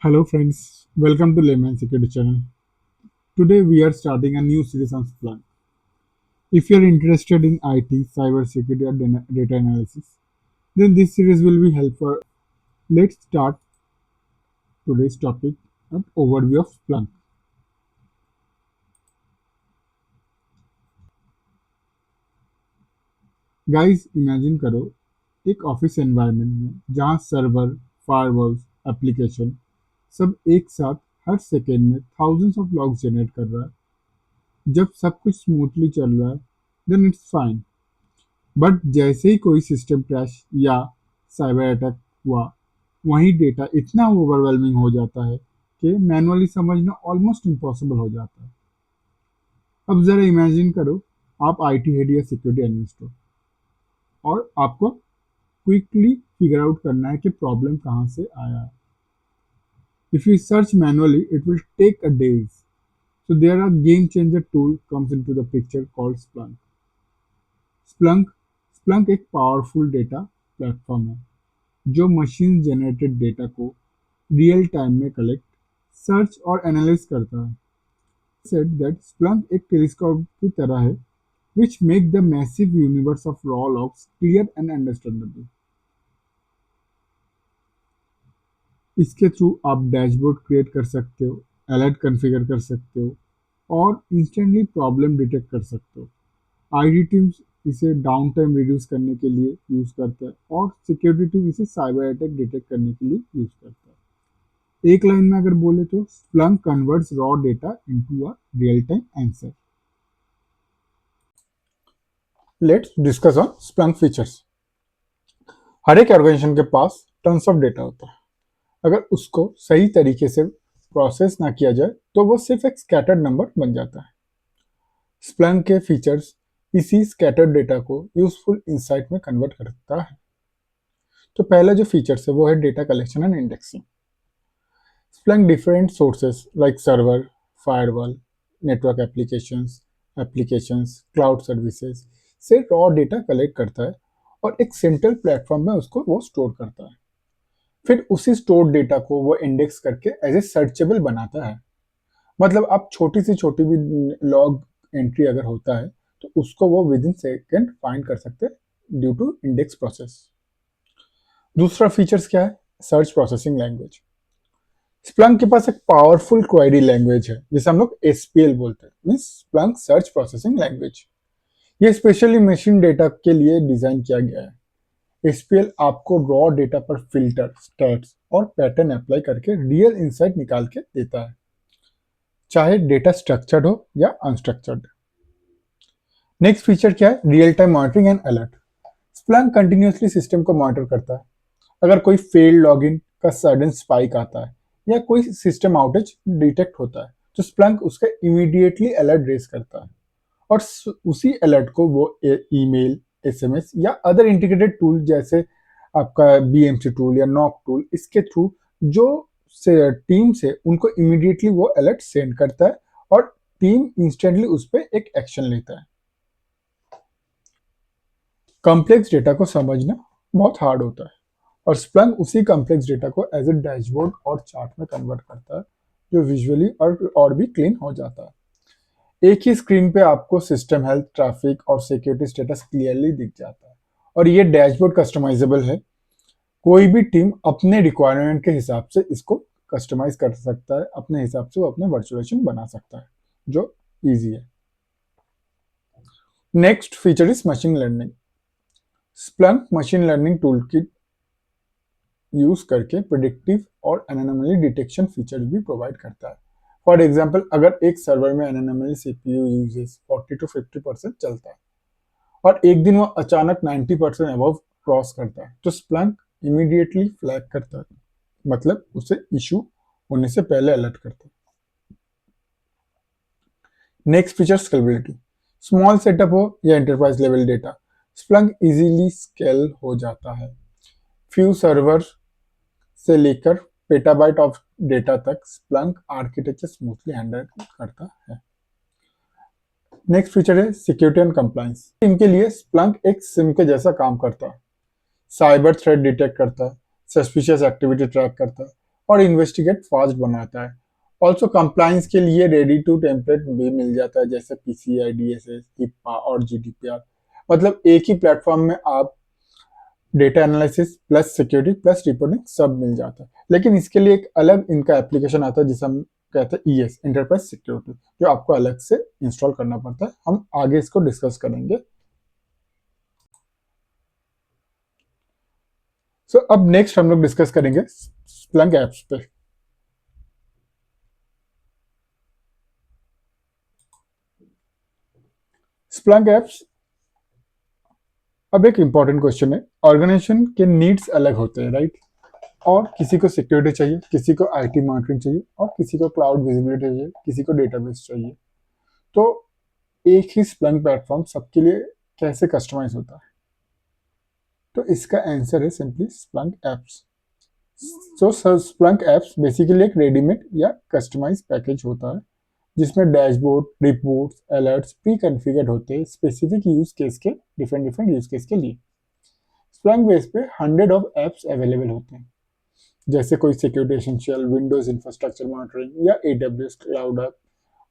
Hello friends, welcome to Layman Security channel. Today we are starting a new series on Splunk. If you are interested in IT, cyber security or data analysis, then this series will be helpful. Let's start today's topic, an overview of Splunk. Guys, imagine करो एक office environment में जहाँ server, firewalls, application सब एक साथ हर second में thousands of logs generate कर रहा है। जब सब कुछ स्मूथली चल रहा है, देन इट्स फाइन। बट जैसे ही कोई सिस्टम क्रैश या साइबर अटैक हुआ, वहीं डेटा इतना ओवरवेलमिंग हो जाता है कि मैनुअली समझना ऑलमोस्ट इम्पॉसिबल हो जाता है। अब ज़रा इमेजिन करो, आप आईटी हेड या सिक्योरिटी एनालिस्ट हो और आपको क्विकली फिगर आउट करना है कि प्रॉब्लम कहाँ से आया है। If you search manually it will take a days. So there a game changer tool comes into the picture called Splunk. Splunk Splunk एक पावरफुल डेटा प्लेटफॉर्म है जो मशीन जनरेटेड डेटा को रियल टाइम में collect, search और analyse करता है। Said that Splunk एक telescope की तरह है which make the massive universe of raw logs clear and understandable. इसके थ्रू आप डैशबोर्ड क्रिएट कर सकते हो, अलर्ट कॉन्फ़िगर कर सकते हो और इंस्टेंटली प्रॉब्लम डिटेक्ट कर सकते हो। आईटी टीम्स इसे डाउन टाइम रिड्यूस करने के लिए यूज़ करता है और सिक्योरिटी टीम इसे साइबर अटैक डिटेक्ट करने के लिए यूज़ करता है। एक लाइन में अगर बोले तो Splunk converts raw data into a real time answer. Let's discuss on Splunk features. हर एक ऑर्गेनाइजेशन के पास टन्स ऑफ डेटा होता है। अगर उसको सही तरीके से प्रोसेस ना किया जाए तो वो सिर्फ एक स्कैटर्ड नंबर बन जाता है। Splunk के फीचर्स इसी स्कैटर्ड डेटा को यूजफुल इंसाइट में कन्वर्ट करता है। तो पहला जो फीचर्स है वो है data collection and indexing. Splunk different sources like server, firewall, network applications, cloud services से रॉ डेटा कलेक्ट करता है और एक सेंट्रल प्लेटफॉर्म में उसको वो स्टोर करता है। फिर उसी स्टोर डेटा को वो इंडेक्स करके एज ए सर्चेबल बनाता है। मतलब आप छोटी से छोटी भी लॉग एंट्री अगर होता है तो उसको वो विद इन सेकेंड फाइंड कर सकते हैं ड्यू टू इंडेक्स प्रोसेस। दूसरा फीचर्स क्या है? Search processing language. स्प्लंक के पास एक पावरफुल क्वेरी लैंग्वेज है जिसे हम लोग एसपीएल बोलते हैं, means Splunk search processing language. ये स्पेशली मशीन डेटा के लिए डिजाइन किया गया है। एसपीएल आपको रॉ डेटा पर फिल्टर, स्टैट्स और पैटर्न अप्लाई करके रियल इंसाइट निकाल के देता है, चाहे डेटा स्ट्रक्चर्ड हो या अनस्ट्रक्चर्ड। नेक्स्ट फीचर क्या है? Real time monitoring and alert. Splunk continuously system को मॉनिटर करता है। अगर कोई फेल्ड लॉगिन का सडन स्पाइक आता है या कोई सिस्टम आउटेज डिटेक्ट होता है तो स्प्लंक उसका इमीडिएटली अलर्ट रेज करता है और उसी अलर्ट को वो ईमेल, एसएमएस या अदर इंटीग्रेटेड टूल जैसे आपका बीएमसी टूल या नॉक टूल, इसके थ्रू जो से टीम से उनको इमीडिएटली वो अलर्ट सेंड करता है और टीम इंस्टेंटली उस पर एक एक्शन लेता है। कॉम्प्लेक्स डेटा को समझना बहुत हार्ड होता है और स्प्लंक उसी कॉम्प्लेक्स डेटा को एज ए डैशबोर्ड और चार्ट में कन्वर्ट करता है जो विजुअली और भी क्लीन हो जाता है। एक ही स्क्रीन पे आपको सिस्टम हेल्थ, ट्रैफिक और सिक्योरिटी स्टेटस क्लियरली दिख जाता है और ये डैशबोर्ड कस्टमाइजेबल है। कोई भी टीम अपने रिक्वायरमेंट के हिसाब से इसको कस्टमाइज कर सकता है, अपने हिसाब से वो अपने वर्चुअलाइजेशन बना सकता है जो ईजी है। Next feature is machine learning. Splunk machine learning tool की यूज करके प्रिडिक्टिव और एनोमली डिटेक्शन फीचर्स भी प्रोवाइड करता है। फॉर एग्जाम्पल, अगर एक सर्वर में एनोमली सीपीयू यूजेस 40 to 50% चलता है और एक दिन वो अचानक 90% अबव क्रॉस करता है तो स्प्लंक इमीडिएटली फ्लैग करता है, मतलब उसे इशू होने से पहले अलर्ट करता है। Next feature scalability. Small setup हो या enterprise level data, Splunk easily scale हो जाता है। फ्यू सर्वर से लेकर पेटाबाइट ऑफ डेटा तक स्प्लंक आर्किटेक्चर स्मूथली हैंडल करता है। नेक्स्ट फीचर है सिक्योरिटी एंड कंप्लायंस। इनके लिए स्प्लंक एक सिम के जैसा काम करता है। साइबर थ्रेट डिटेक्ट करता है, सस्पिशियस एक्टिविटी ट्रैक करता है और इन्वेस्टिगेट फास्ट बनाता है। ऑल्सो कंप्लाइंस के लिए रेडी टू टेम्पलेट भी मिल जाता है, जैसे पीसीआई, डीएसएस, हिप्पा और जीडीपीआर। मतलब एक ही प्लेटफॉर्म में आप data analysis plus security plus reporting सब मिल जाता है। लेकिन इसके लिए एक अलग इनका एप्लीकेशन आता है जिसे हम कहते हैं ईएस, इंटरप्राइज सिक्योरिटी, जो आपको अलग से इंस्टॉल करना पड़ता है। हम आगे इसको डिस्कस करेंगे। अब नेक्स्ट हम लोग डिस्कस करेंगे स्प्लंक एप्स पे। स्प्लंक एप्स, अब एक इंपॉर्टेंट क्वेश्चन है। ऑर्गेनाइजेशन के नीड्स अलग होते हैं, राइट? और किसी को सिक्योरिटी चाहिए, किसी को आईटी मॉनिटरिंग चाहिए, और किसी को क्लाउड विजिबिलिटी चाहिए, किसी को डेटाबेस चाहिए। तो एक ही स्प्लंक प्लेटफॉर्म सबके लिए कैसे कस्टमाइज होता है? तो इसका आंसर है simply Splunk apps. Splunk apps basically एक रेडीमेड या कस्टमाइज पैकेज होता है जिसमें dashboard, reports, alerts pre configured होते हैं स्पेसिफिक यूज केस के, डिफरेंट डिफरेंट यूज केस के लिए। स्प्लंक बेस पे हंड्रेड ऑफ एप्स अवेलेबल होते हैं, जैसे कोई security essential, windows infrastructure monitoring या एडब्ल्यूएस क्लाउड ऐप,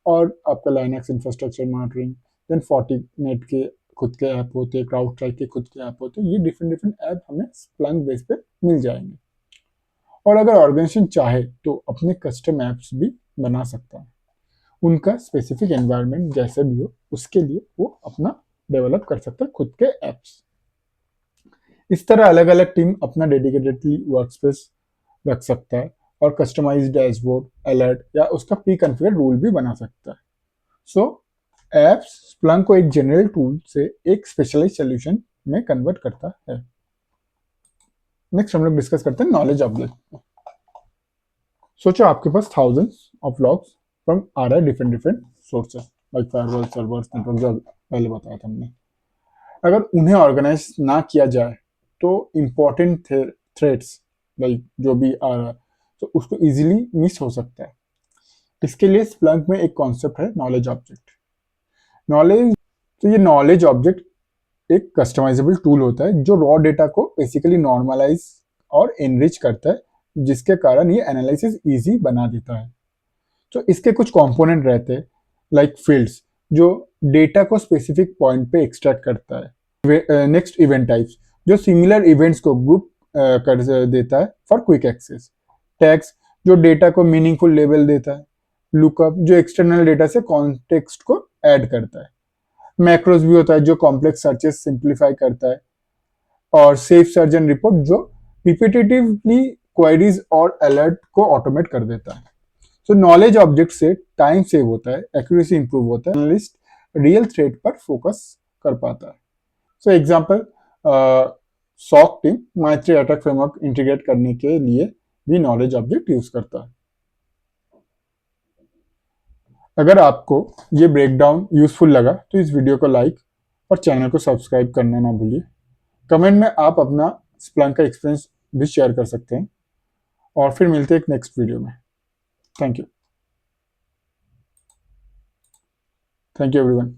और आपका Linux infrastructure monitoring. Then Fortinet के खुद के ऐप होते हैं, क्राउड स्ट्राइक के खुद के ऐप होते हैं। ये डिफरेंट डिफरेंट ऐप हमें स्प्लंक बेस पे मिल जाएंगे। और अगर ऑर्गेनाइजेशन चाहे तो अपने कस्टम ऐप्स भी बना सकता है। उनका स्पेसिफिक एनवायरनमेंट जैसे भी हो उसके लिए वो अपना डेवलप कर सकता है खुद के एप्स। इस तरह अलग अलग टीम अपना डेडिकेटेडली वर्कस्पेस रख सकता है और कस्टमाइज डैशबोर्ड, अलर्ट या उसका प्री कॉन्फ़िगर रूल भी बना सकता है। सो एप्स स्प्लंक को एक जनरल टूल से एक स्पेशलाइज सोल्यूशन में कन्वर्ट करता है। नेक्स्ट हम लोग डिस्कस करते हैं नॉलेज ऑब्जेक्ट। सोचो आपके पास थाउजेंड्स ऑफ लॉग्स फ्रॉम आ रहा है different different sources, like firewall, servers, network, जो पहले बताया था हमने। अगर उन्हें ऑर्गेनाइज ना किया जाए तो इम्पोर्टेंट थ्रेड्स, लाइक जो भी आ रहा है, तो उसको इजीली मिस हो सकता है। इसके लिए स्प्लंक में एक कॉन्सेप्ट है नॉलेज ऑब्जेक्ट। नॉलेज, तो ये नॉलेज ऑब्जेक्ट एक कस्टमाइजेबल टूल होता है जो रॉ डेटा को बेसिकली नॉर्मलाइज और एनरिच करता है, जिसके कारण ये एनालिसिस इजी बना देता है। तो इसके कुछ कंपोनेंट रहते हैं, लाइक फील्ड्स जो डेटा को स्पेसिफिक पॉइंट पे एक्सट्रैक्ट करता है। नेक्स्ट इवेंट टाइप्स जो सिमिलर इवेंट्स को ग्रुप कर देता है फॉर क्विक एक्सेस। टैग्स जो डेटा को मीनिंगफुल लेबल देता है। लुकअप जो एक्सटर्नल डेटा से कॉन्टेक्स्ट को ऐड करता है। मैक्रोस भी होता है जो कॉम्प्लेक्स सर्चेस सिंप्लीफाई करता है। और सेफ सर्च एंड रिपोर्ट जो रिपीटेटिवली क्वेरीज और अलर्ट को ऑटोमेट कर देता है। सो नॉलेज ऑब्जेक्ट से टाइम सेव होता है, एक्यूरेसी इंप्रूव होता है, एनालिस्ट रियल थ्रेट पर फोकस कर पाता है। So example, SOC team MITRE attack framework integrate करने के लिए भी नॉलेज ऑब्जेक्ट यूज करता है। अगर आपको ये ब्रेकडाउन यूजफुल लगा तो इस वीडियो को लाइक और चैनल को सब्सक्राइब करना ना भूलिए। कमेंट में आप अपना स्प्लंक का एक्सपीरियंस भी शेयर कर सकते हैं, और फिर मिलते हैं एक नेक्स्ट वीडियो में। Thank you everyone.